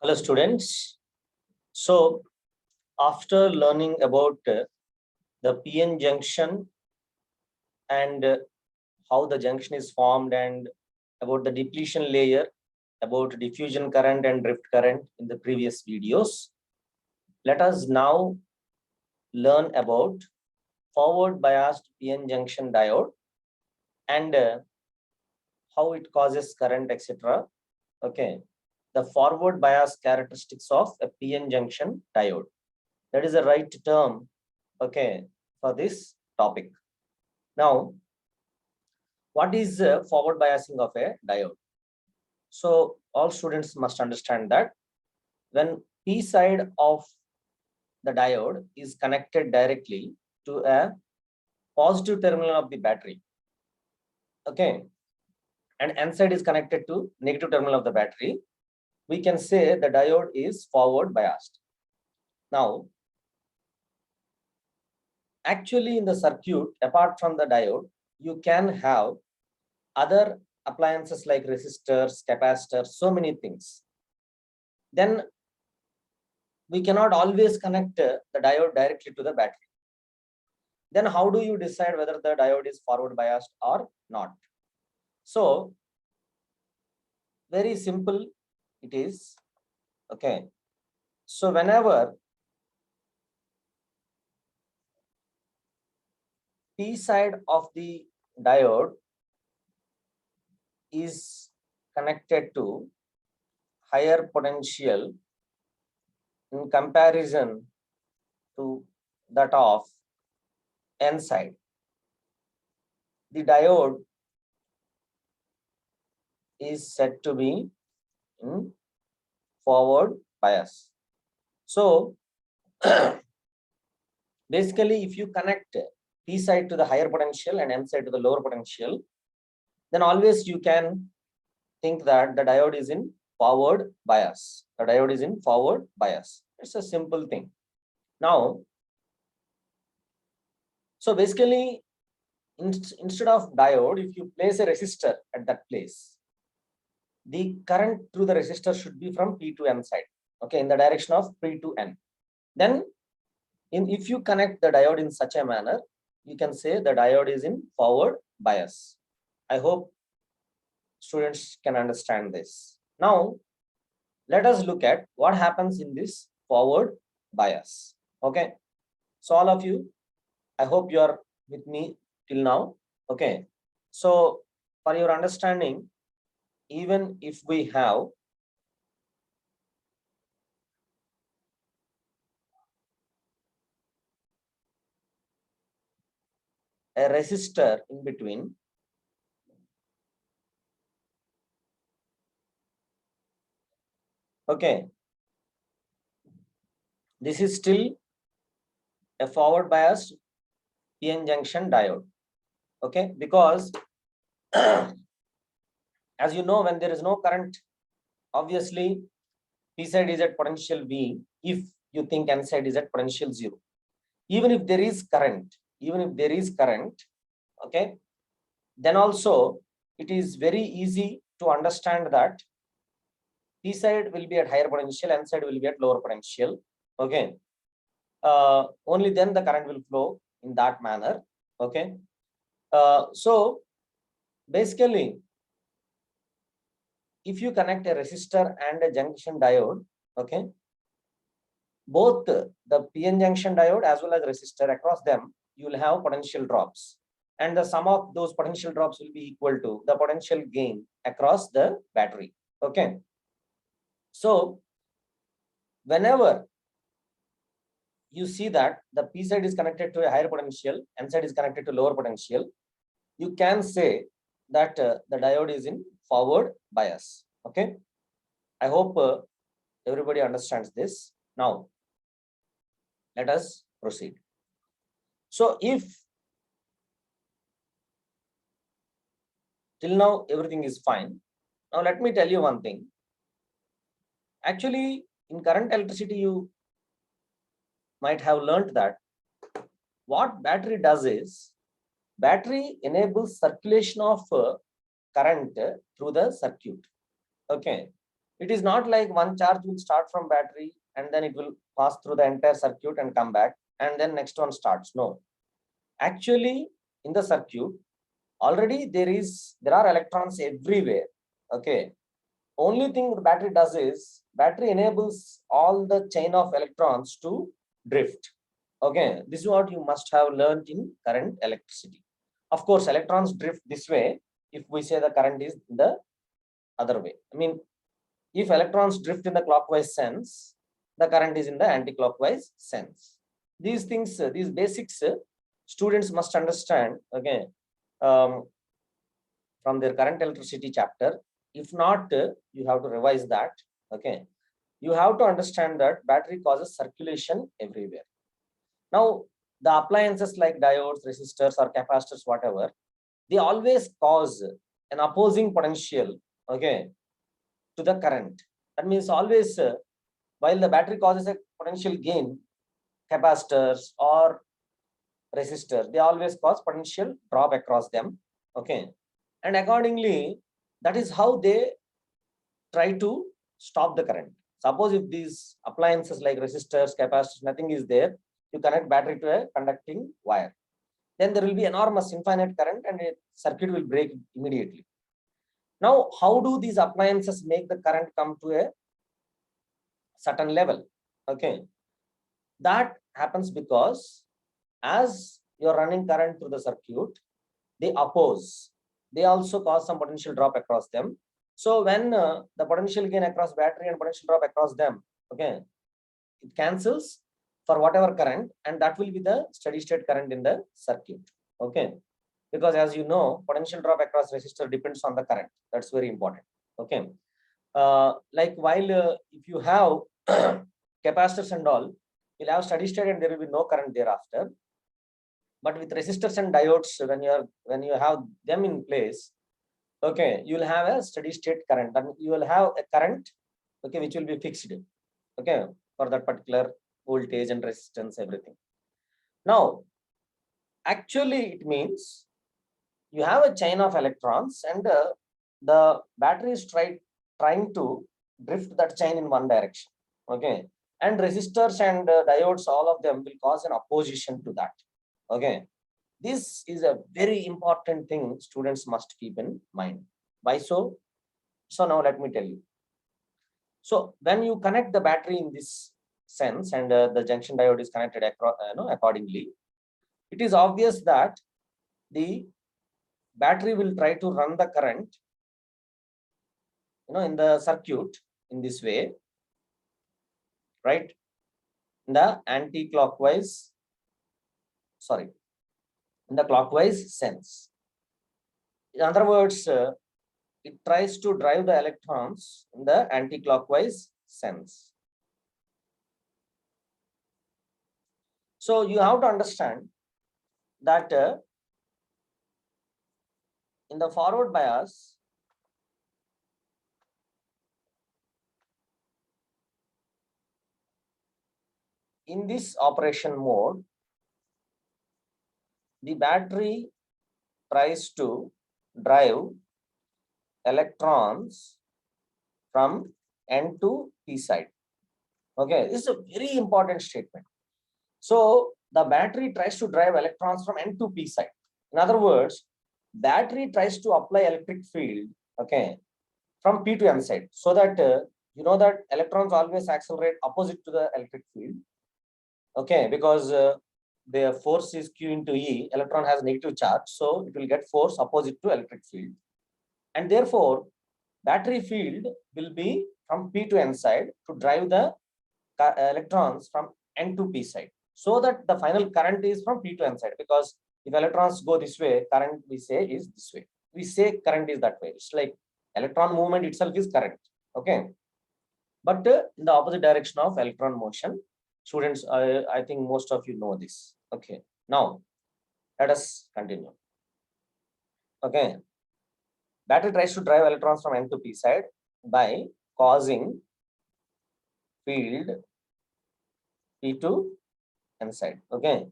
Hello students. So after learning about the PN junction and how the junction is formed and about the depletion layer, about diffusion current and drift current in the previous videos, let us now learn about forward biased PN junction diode and how it causes current, etc. Okay, the forward bias characteristics of a PN junction diode. That is the right term, okay, for this topic. Now, what is forward biasing of a diode? So all students must understand that when P side of the diode is connected directly to a positive terminal of the battery, okay, and N side is connected to negative terminal of the battery, we can say the diode is forward biased. Now, actually in the circuit, apart from the diode, you can have other appliances like resistors, capacitors, so many things. Then we cannot always connect the diode directly to the battery. Then how do you decide whether the diode is forward biased or not? So very simple it is. Okay. So whenever P side of the diode is connected to higher potential in comparison to that of N side, the diode is said to be in forward bias. So basically, if you connect P side to the higher potential and N side to the lower potential, then always you can think that the diode is in forward bias. The diode is in forward bias. It's a simple thing. Now, so basically, instead of diode, if you place a resistor at that place, the current through the resistor should be from P to N side, okay, in the direction of P to N. Then, if you connect the diode in such a manner, you can say the diode is in forward bias. I hope students can understand this. Now, let us look at what happens in this forward bias. Okay, so all of you, I hope you are with me till now. Okay, so for your understanding, even if we have a resistor in between, okay, this is still a forward biased PN junction diode, okay, because as you know, when there is no current, obviously P side is at potential V if you think N side is at potential 0. Even if there is current, okay, then also it is very easy to understand that P side will be at higher potential, N side will be at lower potential, okay. Only then the current will flow in that manner, okay. So basically, if you connect a resistor and a junction diode, okay, both the PN junction diode as well as resistor, across them you will have potential drops, and the sum of those potential drops will be equal to the potential gain across the battery, okay. So whenever you see that the P side is connected to a higher potential, N side is connected to lower potential, you can say that the diode is in forward bias, okay. I hope everybody understands this. Now let us proceed. So if till now everything is fine, now let me tell you one thing. Actually, in current electricity, you might have learned that what battery does is, battery enables circulation of current through the circuit, okay. It is not like one charge will start from battery and then it will pass through the entire circuit and come back and then next one starts. No, actually in the circuit already there are electrons everywhere. Okay, only thing the battery does is battery enables all the chain of electrons to drift. Okay, this is what you must have learned in current electricity. Of course, electrons drift this way if we say the current is the other way. I mean, if electrons drift in the clockwise sense, the current is in the anti-clockwise sense. These things, these basics, students must understand, okay, from their current electricity chapter. If not, you have to revise that. Okay, you have to understand that battery causes circulation everywhere. Now, the appliances like diodes, resistors, or capacitors, whatever, they always cause an opposing potential, okay, to the current. That means always, while the battery causes a potential gain, capacitors or resistors, they always cause potential drop across them. Okay, and accordingly, that is how they try to stop the current. Suppose if these appliances like resistors, capacitors, nothing is there, you connect battery to a conducting wire, then there will be enormous infinite current and a circuit will break immediately. Now, how do these appliances make the current come to a certain level? Okay, that happens because as you're running current through the circuit, they oppose. They also cause some potential drop across them. So when the potential gain across battery and potential drop across them, okay, it cancels for whatever current, and that will be the steady state current in the circuit. Okay, because as you know, potential drop across resistor depends on the current. That's very important. Okay, like while if you have capacitors and all, you'll have steady state and there will be no current thereafter. But with resistors and diodes, when you have them in place, okay, you will have a steady state current, and you will have a current, okay, which will be fixed, okay, for that particular voltage and resistance, everything. Now, actually, it means you have a chain of electrons, and the battery is trying to drift that chain in one direction. Okay, and resistors and diodes, all of them will cause an opposition to that. Okay, this is a very important thing students must keep in mind. Why so? So now let me tell you. So when you connect the battery in this sense, and the junction diode is connected accordingly, it is obvious that the battery will try to run the current, in the circuit in this way, right? In the anti-clockwise, sorry, in the clockwise sense. In other words, it tries to drive the electrons in the anti-clockwise sense. So you have to understand that in the forward bias, in this operation mode, the battery tries to drive electrons from N to P side. Okay, this is a very important statement. So the battery tries to drive electrons from N to P side. In other words, battery tries to apply electric field, okay, from P to N side, so that you know that electrons always accelerate opposite to the electric field. Okay, because the force is Q into E, electron has negative charge, so it will get force opposite to electric field, and therefore battery field will be from P to N side to drive the electrons from N to P side, so that the final current is from P to N side. Because if electrons go this way, current we say is this way. We say current is that way. It's like electron movement itself is current. Okay, but in the opposite direction of electron motion. Students, I think most of you know this. Okay, now let us continue. Okay, battery tries to drive electrons from N to P side by causing field P to N side. Okay,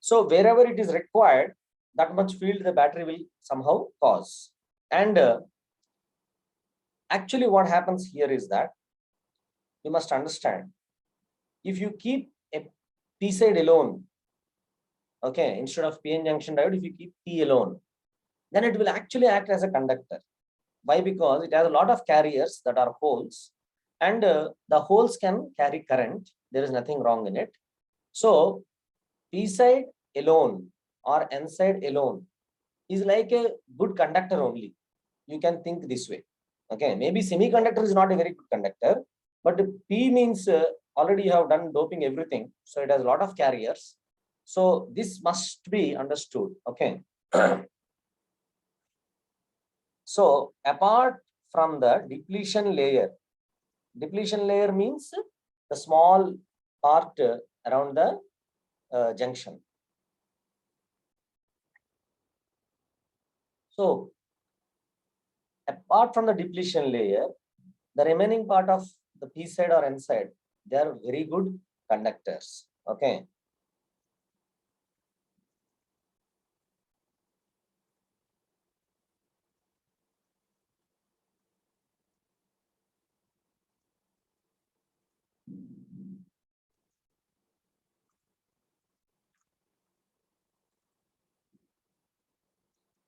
so wherever it is required, that much field the battery will somehow cause. And Actually, what happens here is that you must understand, if you keep a P side alone, okay, instead of PN junction diode, if you keep P alone, then it will actually act as a conductor. Why? Because it has a lot of carriers that are holes, and the holes can carry current. There is nothing wrong in it. So P side alone or N side alone is like a good conductor only. You can think this way. Okay, maybe semiconductor is not a very good conductor, but P means already you have done doping everything, so it has a lot of carriers. So this must be understood. Okay. So apart from the depletion layer means the small part around the junction. So apart from the depletion layer, the remaining part of the P side or N side, they are very good conductors. Okay.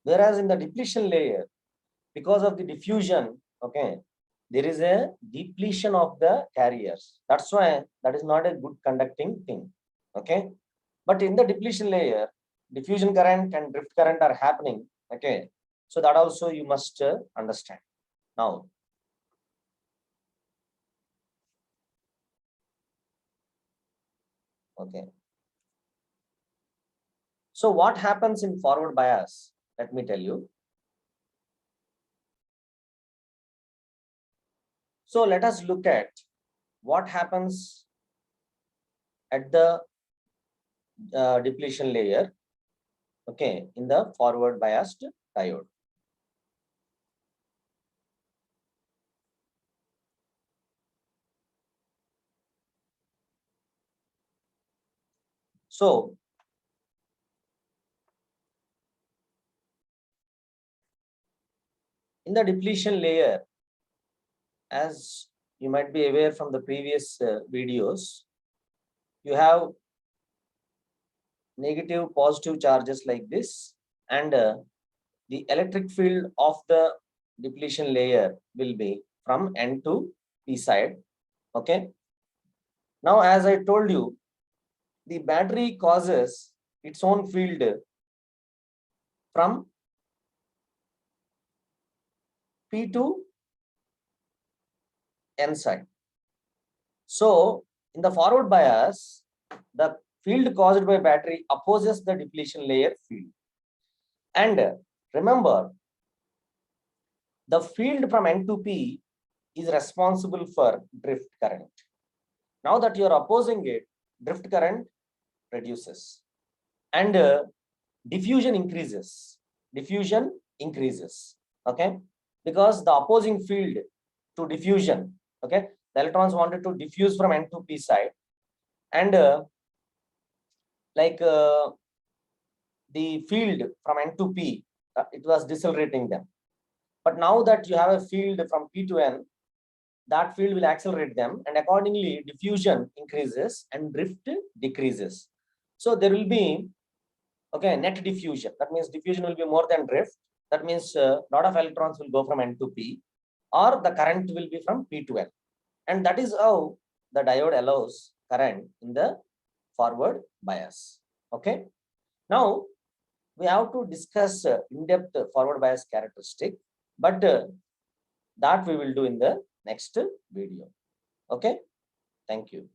Whereas in the depletion layer, because of the diffusion, okay, there is a depletion of the carriers. That's why that is not a good conducting thing. Okay. But in the depletion layer, diffusion current and drift current are happening. Okay. So that also you must understand. Now, okay. So what happens in forward bias? Let me tell you. So let us look at what happens at the depletion layer, okay, in the forward biased diode. So in the depletion layer, as you might be aware from the previous videos, you have negative, positive charges like this, and the electric field of the depletion layer will be from N to P side. Okay. Now, as I told you, the battery causes its own field from P to N side. So in the forward bias, the field caused by battery opposes the depletion layer field. And remember, the field from N to P is responsible for drift current. Now that you are opposing it, drift current reduces, and diffusion increases. Diffusion increases. Okay, because the opposing field to diffusion. Okay, the electrons wanted to diffuse from N to P side, and the field from N to P, it was decelerating them. But now that you have a field from P to N, that field will accelerate them, and accordingly diffusion increases and drift decreases. So there will be, okay, net diffusion. That means diffusion will be more than drift. That means a lot of electrons will go from N to P, or the current will be from P to N. And that is how the diode allows current in the forward bias. Okay. Now we have to discuss in-depth forward bias characteristic, but that we will do in the next video. Okay. Thank you.